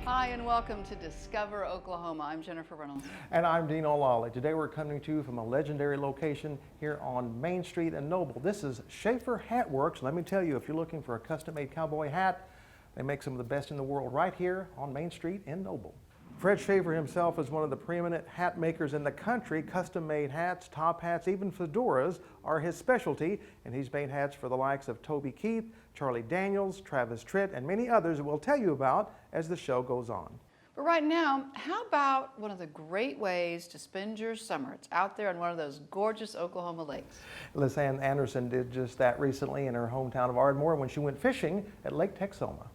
Hi and welcome to Discover Oklahoma. I'm Jennifer Reynolds. And I'm Dean O'Lally. Today we're coming to you from a legendary location here on Main Street in Noble. This is Schaefer Hat Works. Let me tell you, if you're looking for a custom-made cowboy hat, they make some of the best in the world right here on Main Street in Noble. Fred Schaefer himself is one of the preeminent hat makers in the country. Custom-made hats, top hats, even fedoras are his specialty, and he's made hats for the likes of Toby Keith, Charlie Daniels, Travis Tritt, and many others that we'll tell you about as the show goes on. But right now, how about one of the great ways to spend your summer? It's out there on one of those gorgeous Oklahoma lakes. Lisanne Anderson did just that recently in her hometown of Ardmore when she went fishing at Lake Texoma.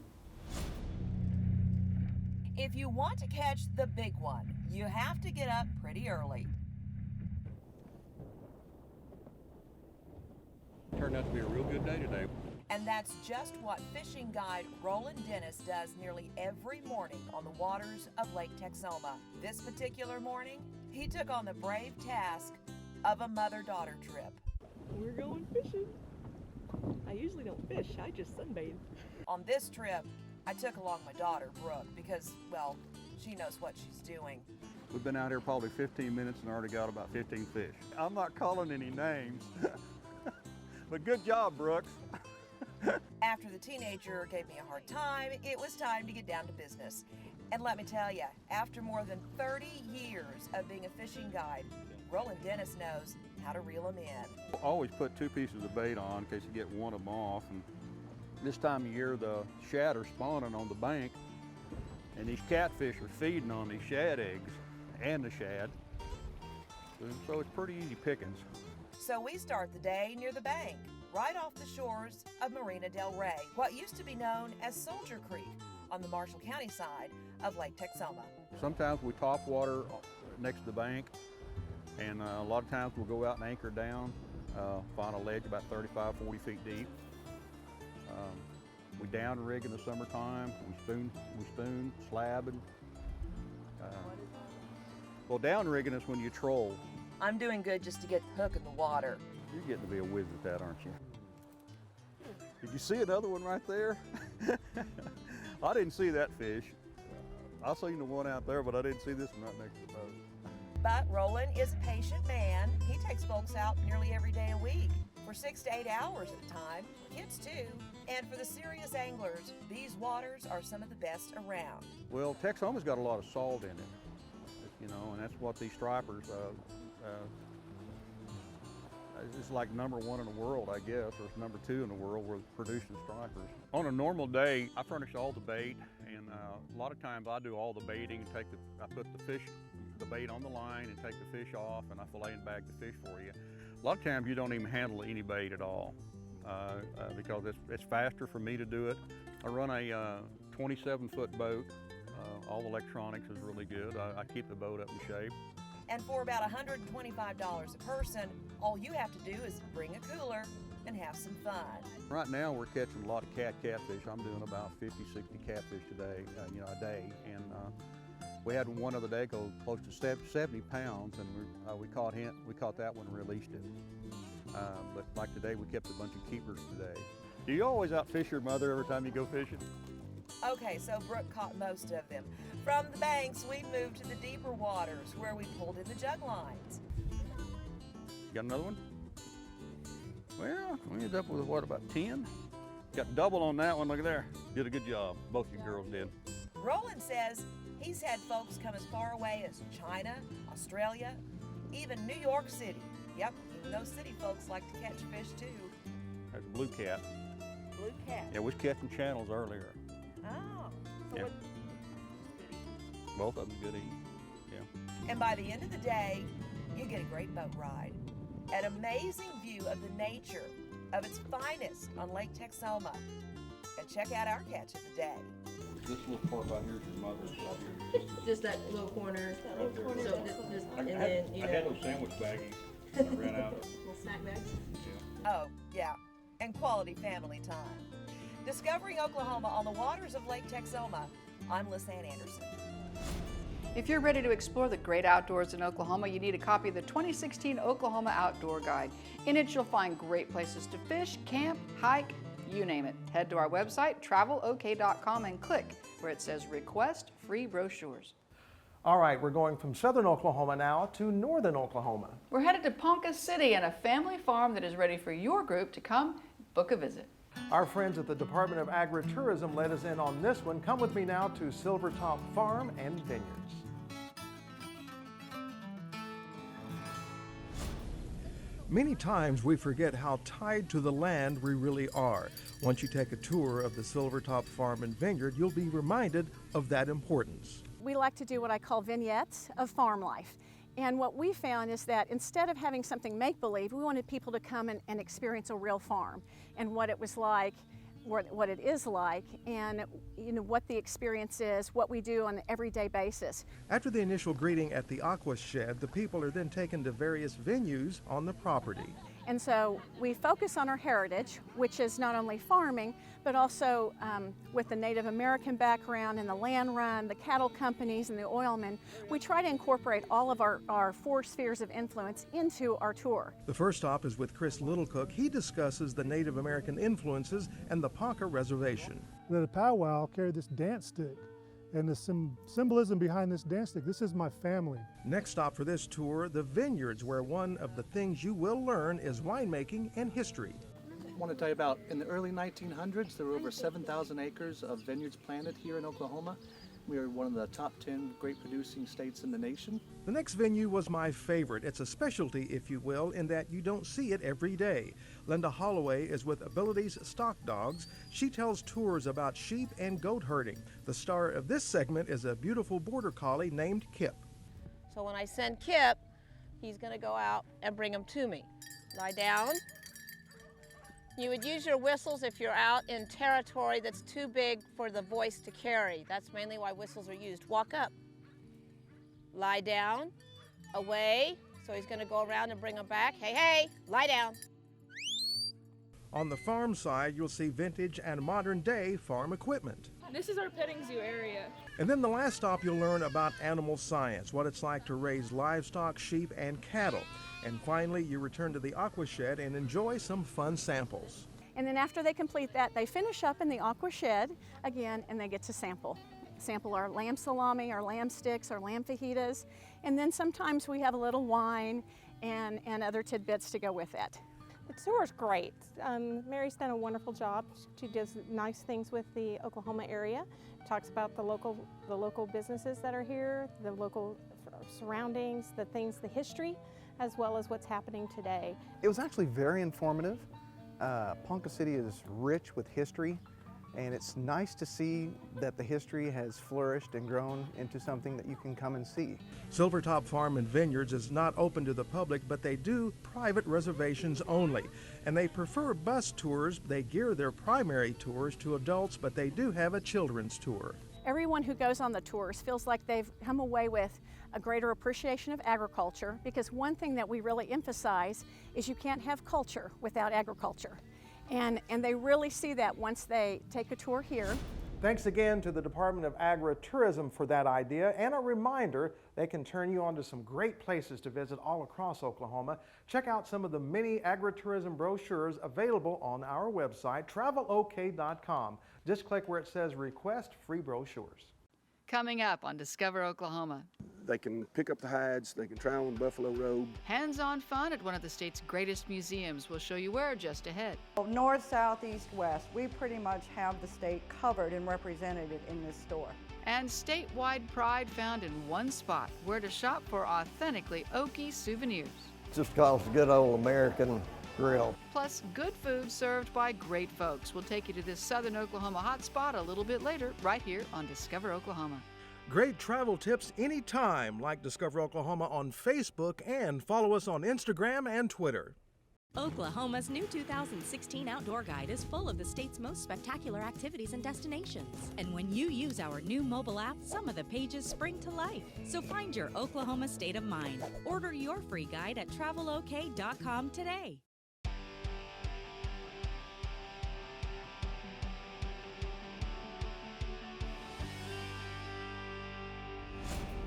If you want to catch the big one, you have to get up pretty early. Turned out to be a real good day today. And that's just what fishing guide Roland Dennis does nearly every morning on the waters of Lake Texoma. This particular morning, he took on the brave task of a mother-daughter trip. We're going fishing. I usually don't fish, I just sunbathe. On this trip, I took along my daughter, Brooke, because, well, she knows what she's doing. We've been out here probably 15 minutes and already got about 15 fish. I'm not calling any names, but good job, Brooks. After the teenager gave me a hard time, it was time to get down to business. And let me tell you, after more than 30 years of being a fishing guide, Roland Dennis knows how to reel them in. I always put 2 pieces of bait on in case you get one of them off. And this time of year, the shad are spawning on the bank, and these catfish are feeding on these shad eggs and the shad. So it's pretty easy pickings. So we start the day near the bank, right off the shores of Marina Del Rey, what used to be known as Soldier Creek on the Marshall County side of Lake Texoma. Sometimes we top water next to the bank, and a lot of times we'll go out and anchor down, find a ledge about 35, 40 feet deep. We down rig in the summertime, we spoon, slabbing. Well, down rigging is when you troll. I'm doing good just to get the hook in the water. You're getting to be a whiz at that, aren't you? Did you see another one right there? I didn't see that fish. I seen the one out there, but I didn't see this one right next to the boat. But Roland is a patient man. He takes folks out nearly every day a week for 6 to 8 hours at a time, kids too. And for the serious anglers, these waters are some of the best around. Well, Texoma's got a lot of salt in it, you know, and that's what these stripers, it's like #1 in the world, I guess, or it's #2 in the world with producing stripers. On a normal day, I furnish all the bait, and a lot of times I do all the baiting and I put the bait on the line and take the fish off, and I fillet and bag the fish for you. A lot of times you don't even handle any bait at all because it's faster for me to do it. I run a 27-foot boat. All the electronics is really good. I keep the boat up in shape. And for about $125 a person, all you have to do is bring a cooler and have some fun. Right now we're catching a lot of catfish. I'm doing about 50, 60 catfish today, a day. And we had one other day go close to 70 pounds, and we caught that one and released it. But like today, we kept a bunch of keepers today. Do you always outfish your mother every time you go fishing? Okay, so Brooke caught most of them. From the banks, we moved to the deeper waters where we pulled in the jug lines. Got another one? Well, we ended up with, what, about 10? Got double on that one, look at there. Did a good job, both you girls did. Roland says he's had folks come as far away as China, Australia, even New York City. Yep, even those city folks like to catch fish too. There's a blue cat. Blue cat? Yeah, we was catching channels earlier. Oh, so Yeah. what? Both of them good eating, yeah. And by the end of the day, you get a great boat ride. An amazing view of the nature of its finest on Lake Texoma. And check out our catch of the day. This little part right here is your mother's right here. Just that little corner. So this, and then, you I know, had those sandwich baggies. I ran out. little snack bags. Oh, yeah, and quality family time. Discovering Oklahoma on the waters of Lake Texoma, I'm Lisanne Anderson. If you're ready to explore the great outdoors in Oklahoma, you need a copy of the 2016 Oklahoma Outdoor Guide. In it, you'll find great places to fish, camp, hike, you name it. Head to our website, travelok.com, and click where it says request free brochures. All right, we're going from southern Oklahoma now to northern Oklahoma. We're headed to Ponca City and a family farm that is ready for your group to come book a visit. Our friends at the Department of Agritourism let us in on this one. Come with me now to Silvertop Farm and Vineyards. Many times we forget how tied to the land we really are. Once you take a tour of the Silvertop Farm and Vineyard, you'll be reminded of that importance. We like to do what I call vignettes of farm life. And what we found is that instead of having something make-believe, we wanted people to come and experience a real farm and what it was like, what it is like, and what the experience is, what we do on an everyday basis. After the initial greeting at the Aqua Shed, the people are then taken to various venues on the property. And so we focus on our heritage, which is not only farming, but also with the Native American background and the land run, the cattle companies and the oilmen. We try to incorporate all of our four spheres of influence into our tour. The first stop is with Chris Littlecook. He discusses the Native American influences and the Ponca Reservation. The powwow carried this dance stick, and the symbolism behind this dance stick, this is my family. Next stop for this tour, the vineyards, where one of the things you will learn is winemaking and history. I want to tell you about, in the early 1900s, there were over 7,000 acres of vineyards planted here in Oklahoma. We are one of the top 10 grape producing states in the nation. The next venue was my favorite. It's a specialty, if you will, in that you don't see it every day. Linda Holloway is with Abilities Stock Dogs. She tells tours about sheep and goat herding. The star of this segment is a beautiful border collie named Kip. So when I send Kip, he's going to go out and bring them to me. Lie down. You would use your whistles if you're out in territory that's too big for the voice to carry. That's mainly why whistles are used. Walk up. Lie down. Away. So he's going to go around and bring them back. Hey, hey, lie down. On the farm side, you'll see vintage and modern-day farm equipment. This is our petting zoo area. And then the last stop, you'll learn about animal science, what it's like to raise livestock, sheep, and cattle. And finally, you return to the Aqua Shed and enjoy some fun samples. And then after they complete that, they finish up in the Aqua Shed again, and they get to sample our lamb salami, our lamb sticks, our lamb fajitas, and then sometimes we have a little wine and other tidbits to go with it. The tour is great. Mary's done a wonderful job. She does nice things with the Oklahoma area. Talks about the local businesses that are here, the local surroundings, the history, as well as what's happening today. It was actually very informative. Ponca City is rich with history, and it's nice to see that the history has flourished and grown into something that you can come and see. Silvertop Farm and Vineyards is not open to the public, but they do private reservations only. And they prefer bus tours. They gear their primary tours to adults, but they do have a children's tour. Everyone who goes on the tours feels like they've come away with a greater appreciation of agriculture, because one thing that we really emphasize is you can't have culture without agriculture. And they really see that once they take a tour here. Thanks again to the Department of Agritourism for that idea, and a reminder, they can turn you on to some great places to visit all across Oklahoma. Check out some of the many agritourism brochures available on our website, travelok.com. Just click where it says Request Free Brochures. Coming up on Discover Oklahoma. They can pick up the hides, they can try on the buffalo robe. Hands-on fun at one of the state's greatest museums. We'll show you where just ahead. North, south, east, west, we pretty much have the state covered and represented in this store. And statewide pride found in one spot, where to shop for authentically Okie souvenirs. Just calls a good old American grill. Plus, good food served by great folks. We'll take you to this southern Oklahoma hot spot a little bit later, right here on Discover Oklahoma. Great travel tips anytime, like Discover Oklahoma on Facebook, and follow us on Instagram and Twitter. Oklahoma's new 2016 Outdoor Guide is full of the state's most spectacular activities and destinations. And when you use our new mobile app, some of the pages spring to life. So find your Oklahoma state of mind. Order your free guide at travelok.com today.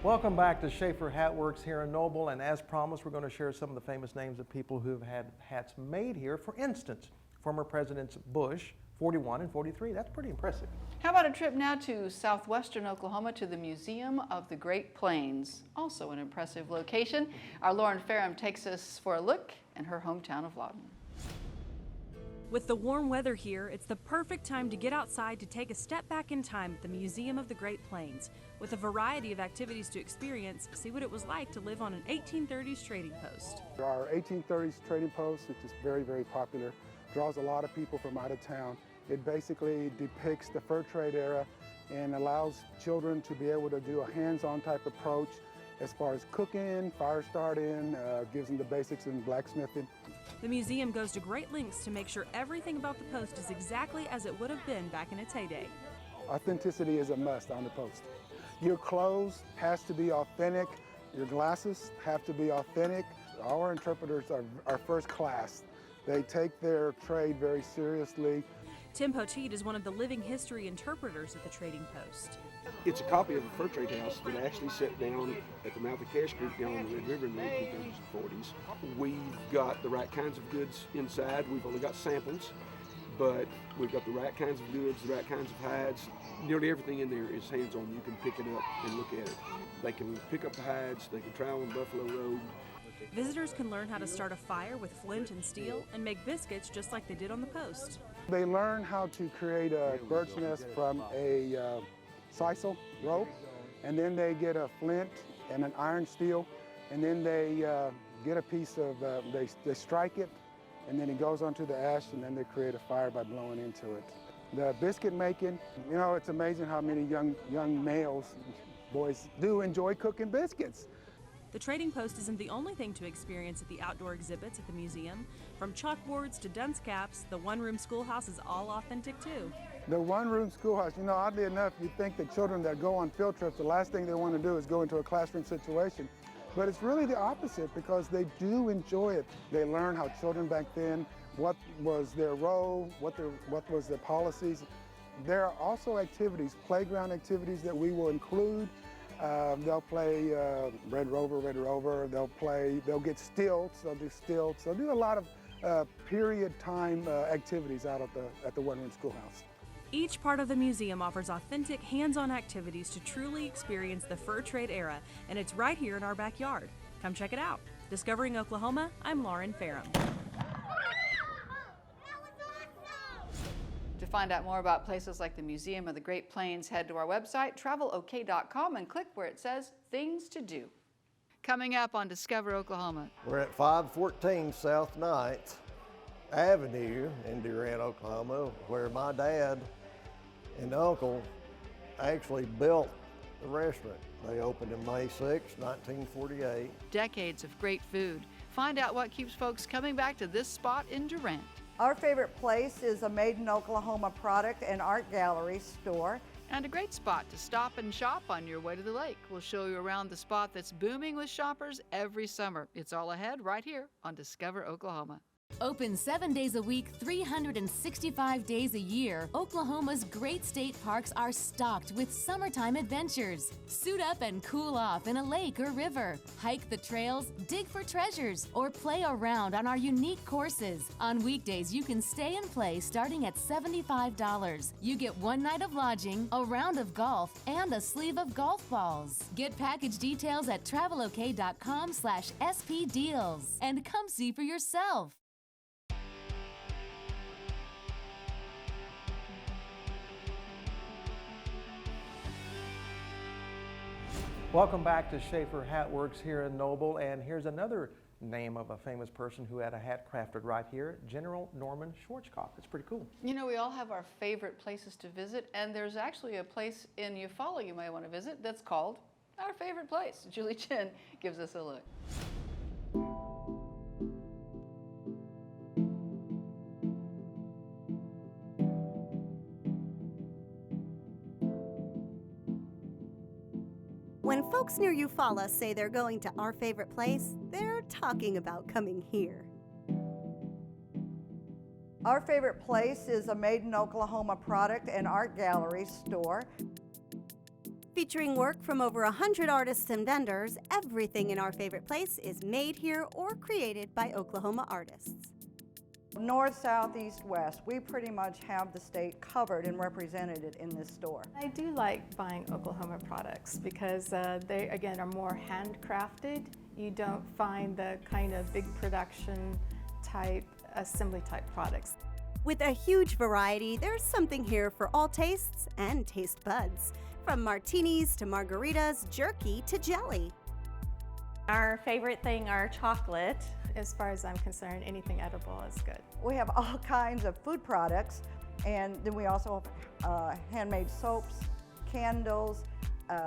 Welcome back to Schaefer Hat Works here in Noble, and as promised, we're going to share some of the famous names of people who have had hats made here. For instance, former Presidents Bush, 41 and 43. That's pretty impressive. How about a trip now to southwestern Oklahoma to the Museum of the Great Plains? Also an impressive location. Our Lauren Ferrum takes us for a look in her hometown of Lawton. With the warm weather here, it's the perfect time to get outside to take a step back in time at the Museum of the Great Plains. With a variety of activities to experience, see what it was like to live on an 1830s trading post. Our 1830s trading post, which is very, very popular, draws a lot of people from out of town. It basically depicts the fur trade era and allows children to be able to do a hands-on type approach as far as cooking, fire starting, gives them the basics in blacksmithing. The museum goes to great lengths to make sure everything about the post is exactly as it would have been back in its heyday. Authenticity is a must on the post. Your clothes has to be authentic. Your glasses have to be authentic. Our interpreters are first class. They take their trade very seriously. Tim Poteet is one of the living history interpreters at the trading post. It's a copy of a fur trade house that actually set down at the mouth of Cache Creek down on the Red River in the 1830s and 40s. We've got the right kinds of goods inside. We've only got samples, but we've got the right kinds of goods, the right kinds of hides. Nearly everything in there is hands-on. You can pick it up and look at it. They can pick up the hides, they can travel on Buffalo Road. Visitors can learn how to start a fire with flint and steel and make biscuits just like they did on the post. They learn how to create a bird's nest from a sisal rope, and then they get a flint and an iron steel, and then they get a piece of, they strike it, and then it goes onto the ash, and then they create a fire by blowing into it. The biscuit making, you know, it's amazing how many young males, boys, do enjoy cooking biscuits. The trading post isn't the only thing to experience at the outdoor exhibits at the museum. From chalkboards to dunce caps, the one-room schoolhouse is all authentic too. The one-room schoolhouse, you know, oddly enough, you think that children that go on field trips, the last thing they want to do is go into a classroom situation. But it's really the opposite, because they do enjoy it. They learn how children back then, what was their role, what was their policies. There are also activities, playground activities that we will include. They'll play Red Rover, they'll get stilts, they'll do a lot of period time activities out at the one-room schoolhouse. Each part of the museum offers authentic, hands-on activities to truly experience the fur trade era, and it's right here in our backyard. Come check it out. Discovering Oklahoma, I'm Lauren Ferrum. To find out more about places like the Museum of the Great Plains, head to our website, travelok.com, and click where it says Things to Do. Coming up on Discover Oklahoma. We're at 514 South 9th Avenue in Durant, Oklahoma, where my dad and uncle actually built the restaurant. They opened in May 6, 1948. Decades of great food. Find out what keeps folks coming back to this spot in Durant. Our favorite place is a Made in Oklahoma product and art gallery store. And a great spot to stop and shop on your way to the lake. We'll show you around the spot that's booming with shoppers every summer. It's all ahead right here on Discover Oklahoma. Open 7 days a week, 365 days a year, Oklahoma's great state parks are stocked with summertime adventures. Suit up and cool off in a lake or river. Hike the trails, dig for treasures, or play around on our unique courses. On weekdays, you can stay and play starting at $75. You get 1 night of lodging, a round of golf, and a sleeve of golf balls. Get package details at travelok.com/SP deals and come see for yourself. Welcome back to Schaefer Hat Works here in Noble, and here's another name of a famous person who had a hat crafted right here, General Norman Schwarzkopf. It's pretty cool. You know, we all have our favorite places to visit, and there's actually a place in Eufaula you might want to visit that's called Our Favorite Place. Julie Chen gives us a look. When folks near Eufaula say they're going to Our Favorite Place, they're talking about coming here. Our Favorite Place is a Made in Oklahoma product and art gallery store. Featuring work from over 100 artists and vendors, everything in Our Favorite Place is made here or created by Oklahoma artists. North, south, east, west, we pretty much have the state covered and represented in this store. I do like buying Oklahoma products because they, again, are more handcrafted. You don't find the kind of big production type, assembly type products. With a huge variety, there's something here for all tastes and taste buds. From martinis to margaritas, jerky to jelly. Our favorite thing are chocolate. As far as I'm concerned, anything edible is good. We have all kinds of food products, and then we also have handmade soaps, candles,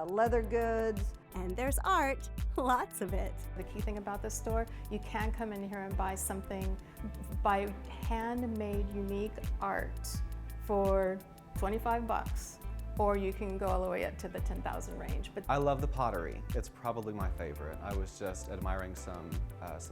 leather goods. And there's art, lots of it. The key thing about this store, you can come in here and buy something, buy handmade unique art for 25 bucks. Or you can go all the way up to the 10,000 range. But I love the pottery. It's probably my favorite. I was just admiring some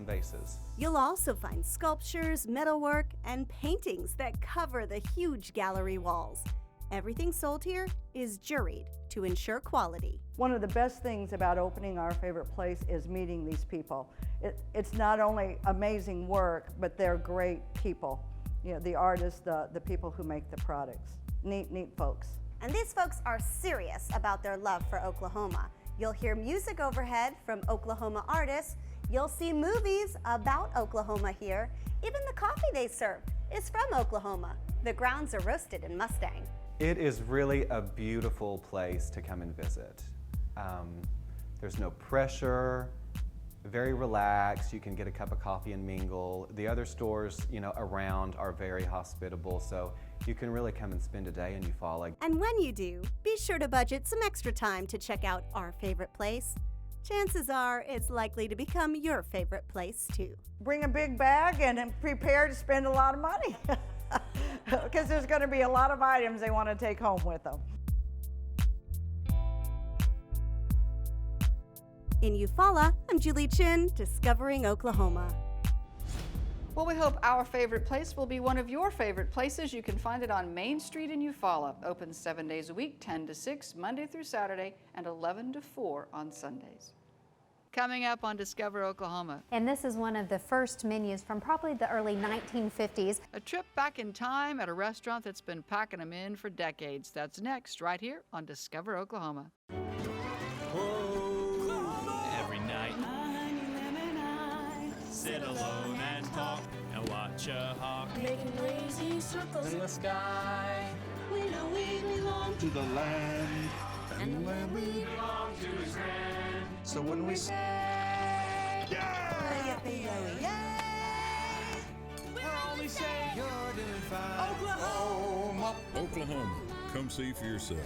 vases. You'll also find sculptures, metalwork, and paintings that cover the huge gallery walls. Everything sold here is juried to ensure quality. One of the best things about opening Our Favorite Place is meeting these people. It's not only amazing work, but they're great people. You know, the artists, the people who make the products. Neat folks. And these folks are serious about their love for Oklahoma. You'll hear music overhead from Oklahoma artists. You'll see movies about Oklahoma here. Even the coffee they serve is from Oklahoma. The grounds are roasted in Mustang. It is really a beautiful place to come and visit. There's no pressure, very relaxed. You can get a cup of coffee and mingle. The other stores, around are very hospitable, so you can really come and spend a day in Eufaula. And when you do, be sure to budget some extra time to check out Our Favorite Place. Chances are it's likely to become your favorite place too. Bring a big bag and prepare to spend a lot of money because there's going to be a lot of items they want to take home with them. In Eufaula, I'm Julie Chin, discovering Oklahoma. Well, we hope Our Favorite Place will be one of your favorite places. You can find it on Main Street in Eufaula. Open 7 days a week, 10 to 6, Monday through Saturday, and 11 to 4 on Sundays. Coming up on Discover Oklahoma. And this is one of the first menus from probably the early 1950s. A trip back in time at a restaurant that's been packing them in for decades. That's next, right here on Discover Oklahoma. Every night, sit alone and talk and watch a hawk making lazy circles in the sky. We know we belong to the land, and the land we belong to is grand. So when we say, yeah, we're only saying you're doing fine. Oklahoma, Oklahoma, come see for yourself.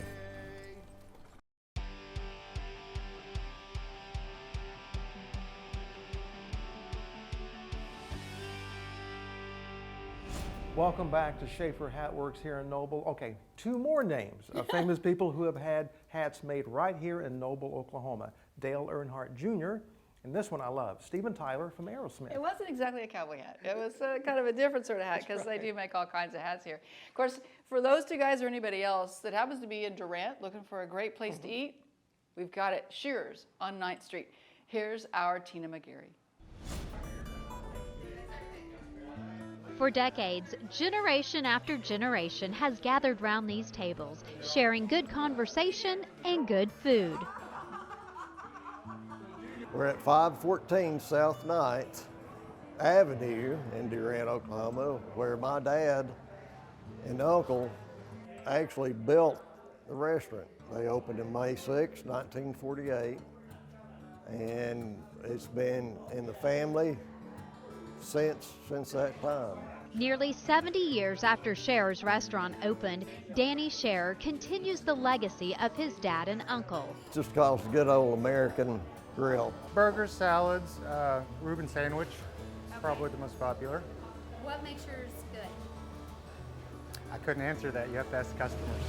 Welcome back to Schaefer Hat Works here in Noble. Okay, 2 more names of famous people who have had hats made right here in Noble, Oklahoma. Dale Earnhardt Jr., and this one I love, Steven Tyler from Aerosmith. It wasn't exactly a cowboy hat. It was kind of a different sort of hat because they do make all kinds of hats here. Of course, for those 2 guys or anybody else that happens to be in Durant looking for a great place to eat, we've got it, Shearer's on 9th Street. Here's our Tina McGarry. For decades, generation after generation has gathered round these tables, sharing good conversation and good food. We're at 514 South 9th Avenue in Durant, Oklahoma, where my dad and uncle actually built the restaurant. They opened in May 6, 1948, and it's been in the family since that time. Nearly 70 years after Scherer's restaurant opened, Danny Scherer continues the legacy of his dad and uncle. Just calls the good old American grill. Burgers, salads, Reuben sandwich, probably the most popular. What makes yours good? I couldn't answer that. You have to ask customers.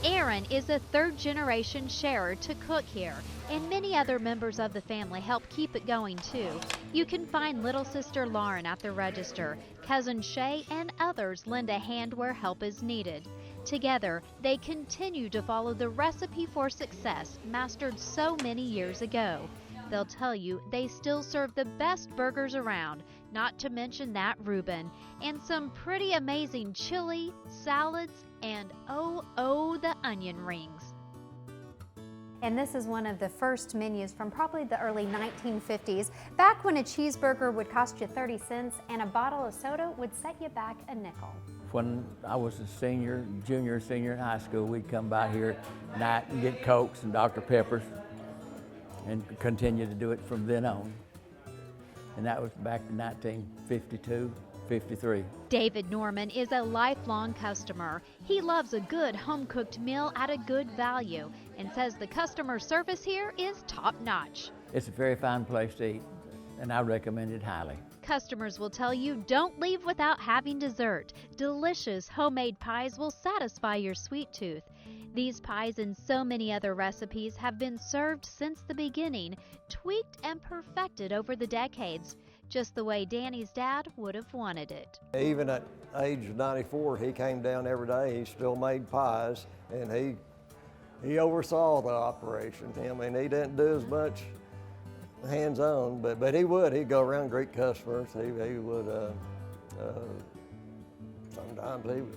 Aaron is a 3rd-generation Scherer to cook here, and many other members of the family help keep it going too. You can find little sister Lauren at the register. Cousin Shay and others lend a hand where help is needed. Together, they continue to follow the recipe for success mastered so many years ago. They'll tell you they still serve the best burgers around, not to mention that Reuben, and some pretty amazing chili, salads, and oh, the onion rings. And this is one of the first menus from probably the early 1950s, back when a cheeseburger would cost you 30 cents and a bottle of soda would set you back a nickel. When I was a junior, senior in high school, we'd come by here at night and get Cokes and Dr. Peppers and continue to do it from then on. And that was back in 1952, 53. David Norman is a lifelong customer. He loves a good home-cooked meal at a good value and says the customer service here is top-notch. It's a very fine place to eat, and I recommend it highly. Customers will tell you don't leave without having dessert. Delicious homemade pies will satisfy your sweet tooth. These pies and so many other recipes have been served since the beginning, tweaked and perfected over the decades, just the way Danny's dad would have wanted it. Even at age 94, he came down every day. He still made pies, and he oversaw the operation. I mean, he didn't do as much hands-on, but he would. He'd go around greet customers. He would, sometimes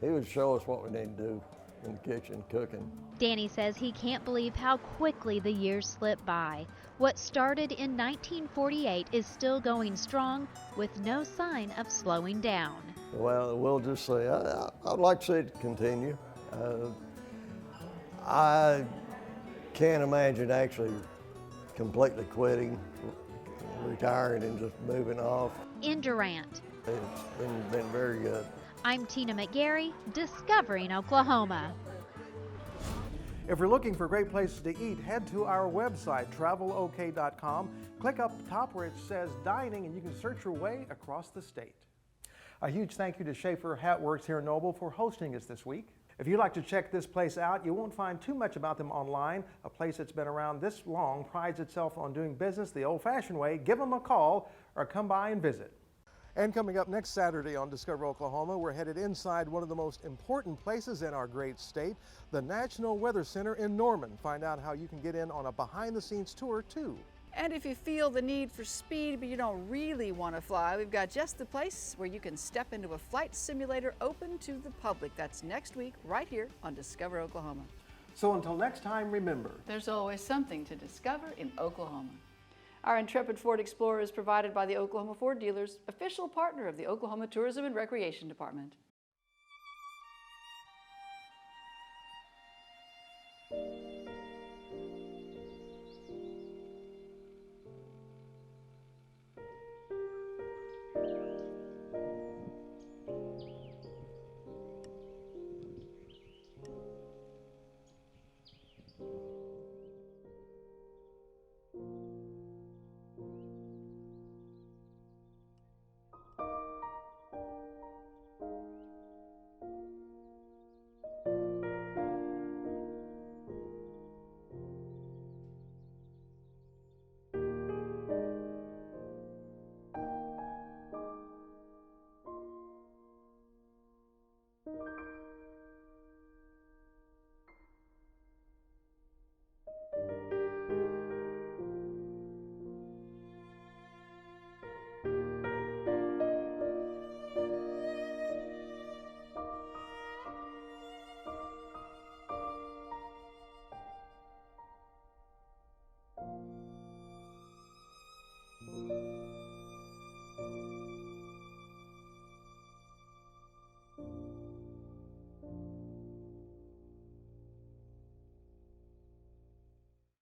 he would show us what we need to do in the kitchen, cooking. Danny says he can't believe how quickly the years slip by. What started in 1948 is still going strong with no sign of slowing down. Well, we'll just say, I'd like to see it continue. I can't imagine actually completely quitting, retiring and just moving off. In Durant, It's been very good. I'm Tina McGarry, Discovering Oklahoma. If you're looking for great places to eat, head to our website, travelok.com. Click up top where it says dining, and you can search your way across the state. A huge thank you to Schaefer Hat Works here in Noble for hosting us this week. If you'd like to check this place out, you won't find too much about them online. A place that's been around this long prides itself on doing business the old-fashioned way. Give them a call or come by and visit. And coming up next Saturday on Discover Oklahoma, we're headed inside one of the most important places in our great state, the National Weather Center in Norman. Find out how you can get in on a behind-the-scenes tour, too. And if you feel the need for speed but you don't really want to fly, we've got just the place where you can step into a flight simulator open to the public. That's next week right here on Discover Oklahoma. So until next time, remember, there's always something to discover in Oklahoma. Our intrepid Ford Explorer is provided by the Oklahoma Ford Dealers, official partner of the Oklahoma Tourism and Recreation Department.